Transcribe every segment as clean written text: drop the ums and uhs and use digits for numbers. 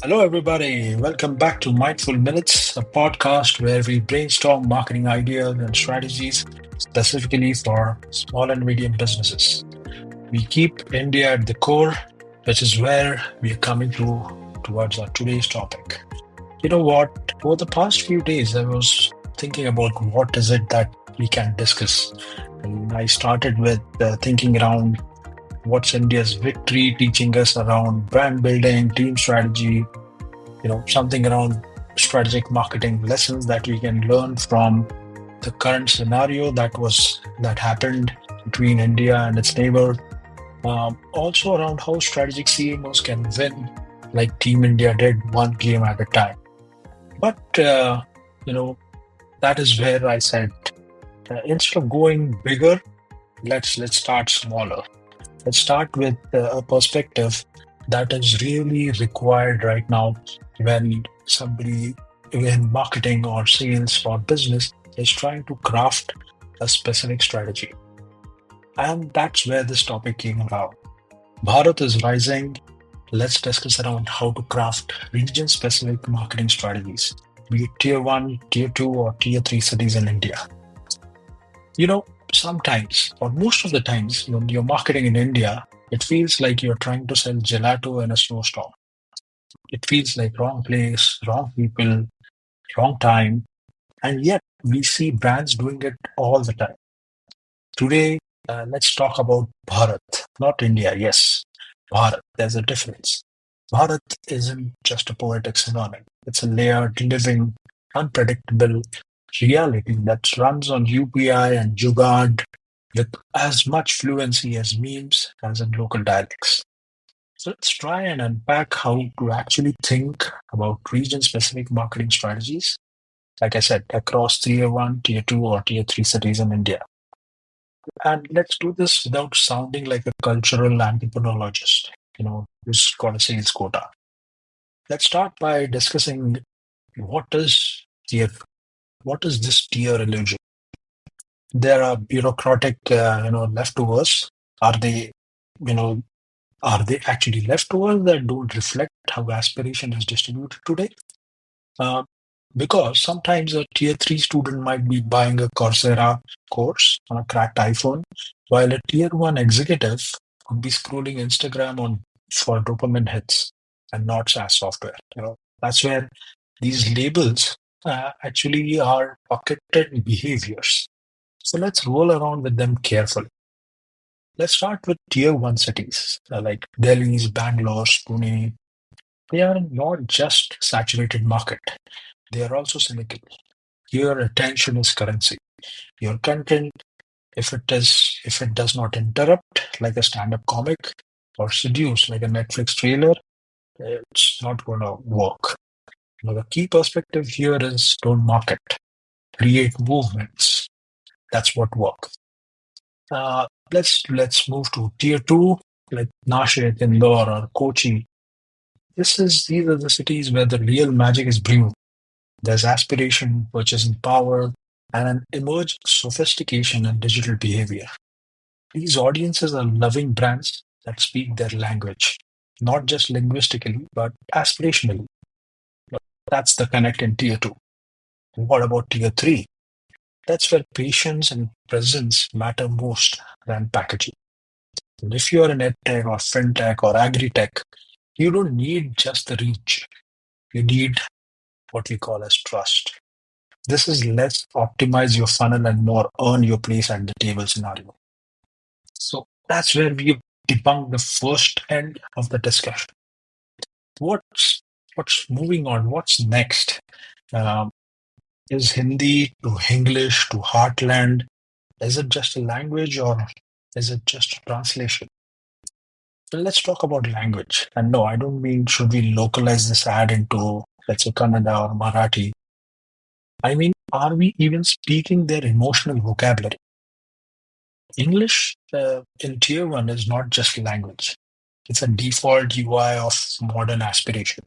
Hello, everybody. Welcome back to Mindful Minutes, a podcast where we brainstorm marketing ideas and strategies specifically for small and medium businesses. We keep India at the core, which is where we are coming to towards our today's topic. You know what? Over the past few days, I was thinking about what is it that we can discuss. And I started with thinking around what's India's victory teaching us around brand building, team strategy, something around strategic marketing lessons that we can learn from the current scenario that happened between India and its neighbor. Also around how strategic CMOs can win, like Team India did, one game at a time. But you know that is where I said, instead of going bigger, let's start smaller. Let's start with a perspective that is really required right now when somebody in marketing or sales or business is trying to craft a specific strategy. And that's where this topic came about. Bharat is rising. Let's discuss around how to craft region specific marketing strategies, be it tier one, tier two, or tier three cities in India. You know, sometimes, or most of the times, when you're marketing in India, it feels like you're trying to sell gelato in a snowstorm. It feels like wrong place, wrong people, wrong time, and yet we see brands doing it all the time. Today, let's talk about Bharat, not India. Yes, Bharat. There's a difference. Bharat isn't just a poetic synonym. It's a layered, living, unpredictable reality that runs on UPI and Jugaad with as much fluency as memes as in local dialects. So let's try and unpack how to actually think about region specific marketing strategies, like I said, across tier one, tier two, or tier three cities in India. And let's do this without sounding like a cultural anthropologist, who's got a sales quota. Let's start by discussing what is tier, what is this tier illusion? There are bureaucratic, leftovers. Are they, you know, are they actually leftovers that don't reflect how aspiration is distributed today? Uh, because sometimes a tier three student might be buying a Coursera course on a cracked iPhone, while a tier one executive could be scrolling Instagram on for dopamine hits and not SaaS software. That's where these labels actually are bucketed behaviors. So let's roll around with them carefully. Let's start with tier one cities like Delhi's, Bangalore's, Pune. They are not just saturated market. They are also cynical. Your attention is currency. Your content, if it does not interrupt like a stand-up comic or seduce like a Netflix trailer, it's not going to work. The key perspective here is don't market, create movements. That's what works. Let's move to tier two, like Nashik, Indore, or Kochi. These are the cities where the real magic is brewed. There's aspiration, purchasing power, and an emerging sophistication in digital behavior. These audiences are loving brands that speak their language, not just linguistically, but aspirationally. That's the connect in tier two. What about tier three? That's where patience and presence matter most than packaging. And if you're in edtech or fintech or agri-tech, you don't need just the reach. You need what we call as trust. This is less optimize your funnel and more earn your place at the table scenario. So that's where we debunk the first end of the discussion. What's what's moving on? What's next? Um, is Hindi to English to Heartland? Is it just a language or is it just a translation? Well, let's talk about language. And no, I don't mean should we localize this ad into, let's say, Kannada or Marathi. I mean, are we even speaking their emotional vocabulary? English in tier one is not just language. It's a default UI of modern aspiration.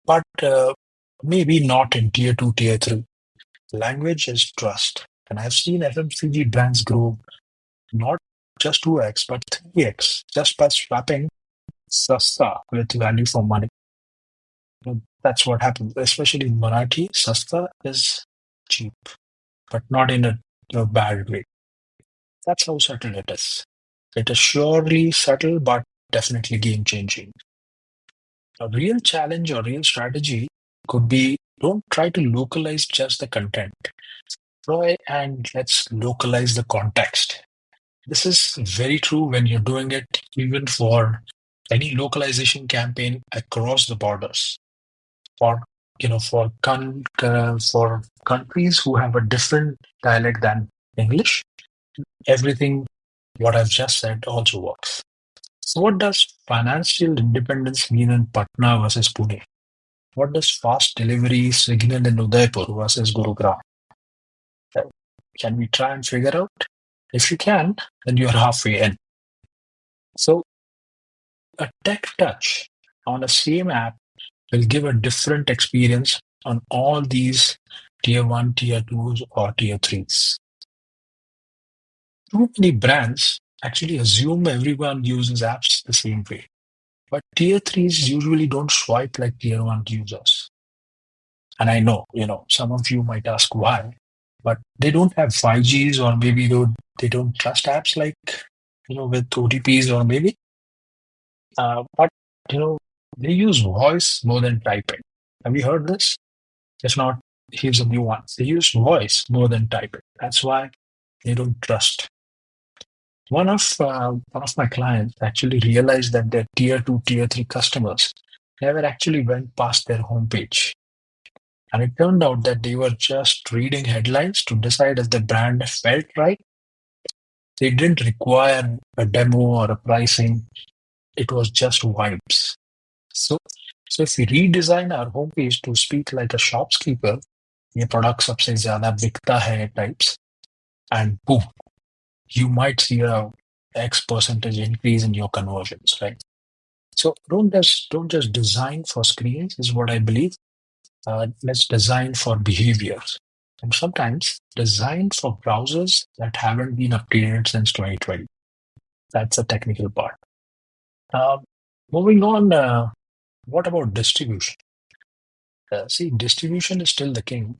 But maybe not in tier two, tier three. Language is trust. And I've seen FMCG brands grow not just 2x, but 3x just by swapping Sasta with value for money. That's what happens, especially in Marathi. Sasta is cheap, but not in a bad way. That's how subtle it is. It is surely subtle, but definitely game changing. A real challenge or real strategy could be don't try to localize just the content. Try and let's localize the context. This is very true when you're doing it even for any localization campaign across the borders. For for countries who have a different dialect than English, everything what I've just said also works. So what does financial independence mean in Patna versus Pune? What does fast delivery signal in Udaipur versus Gurugram? Uh, Can we try and figure out? If you can, then you're halfway in. So a tech touch on a same app will give a different experience on all these tier one, tier twos, or tier threes. Too many brands actually assume everyone uses apps the same way. But tier threes usually don't swipe like tier one users. And I know, some of you might ask why, but they don't have 5Gs or maybe they don't trust apps like, with OTPs or maybe. But, you know, they use voice more than typing. Have you heard this? If not, here's a new one. They use voice more than typing. That's why they don't trust. One of my clients actually realized that their tier two, tier three customers never actually went past their homepage. And it turned out that they were just reading headlines to decide if the brand felt right. They didn't require a demo or a pricing. It was just vibes. So, so if we redesign our homepage to speak like a shopkeeper, ये product सबसे ज्यादा बिकता है types, and boom, you might see a X percentage increase in your conversions, right? So don't just design for screens is what I believe. Let's design for behaviors. And sometimes design for browsers that haven't been updated since 2020. That's a technical part. Uh, Moving on, what about distribution? See, distribution is still the king,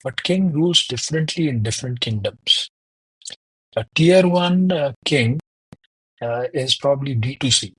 but king rules differently in different kingdoms. A tier one king is probably D2C.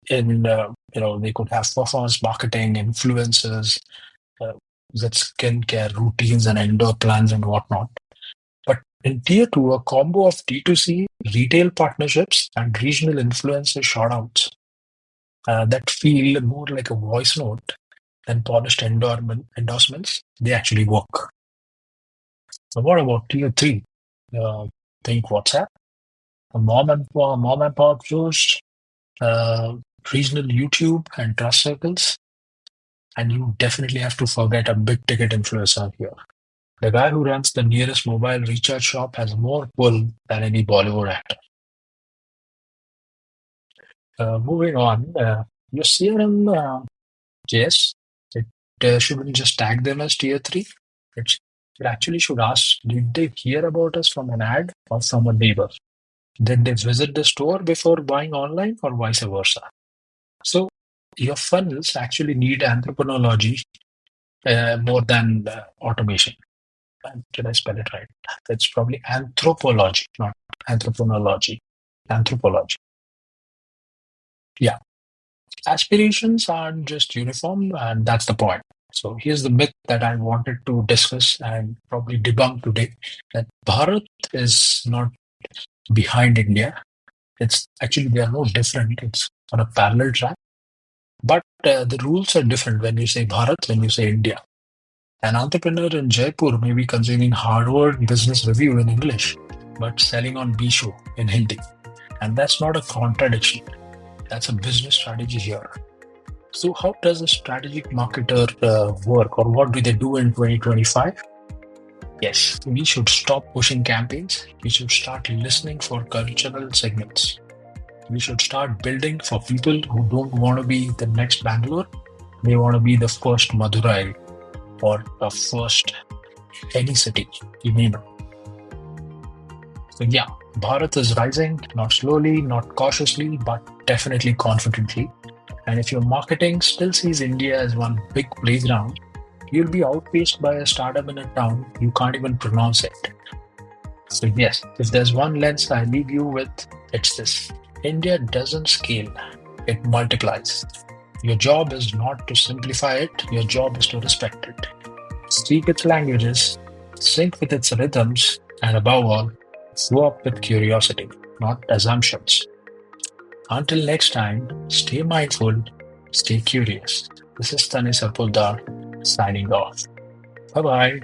They could have performance marketing, influencers, uh, with skincare routines and indoor plans and whatnot. But in tier two, a combo of D2C, retail partnerships, and regional influencer shoutouts that feel more like a voice note than polished endorsements, they actually work. So what about tier three? Think WhatsApp, a mom and pop shows, uh, regional YouTube, and trust circles. And you definitely have to forget a big ticket influencer here. The guy who runs the nearest mobile recharge shop has more pull than any Bollywood actor. Moving on, your CRM, yes, it shouldn't just tag them as tier three. It, it actually should ask, did they hear about us from an ad or from a neighbor? Did they visit the store before buying online or vice versa? So your funnels actually need anthropology more than automation. Did I spell it right? It's probably anthropology, not anthropology. Anthropology. Yeah. Aspirations aren't just uniform, and that's the point. So here's the myth that I wanted to discuss and probably debunk today, that Bharat is not behind India. It's actually, they are no different. It's on a parallel track. But the rules are different when you say Bharat, when you say India. An entrepreneur in Jaipur may be consuming Harvard Business Review in English, but selling on Bisho in Hindi. And that's not a contradiction. That's a business strategy here. So how does a strategic marketer work, or what do they do in 2025? Yes, we should stop pushing campaigns. We should start listening for cultural signals. We should start building for people who don't want to be the next Bangalore. They want to be the first Madurai or the first any city, you name it. So yeah, Bharat is rising, not slowly, not cautiously, but definitely confidently. And if your marketing still sees India as one big playground, you'll be outpaced by a startup in a town you can't even pronounce it. So, yes, if there's one lens I leave you with, it's this: India doesn't scale, it multiplies. Your job is not to simplify it, your job is to respect it. Speak its languages, sync with its rhythms, and above all, show up with curiosity, not assumptions. Until next time, stay mindful, stay curious. This is Tanay Sarpotdar signing off. Bye bye.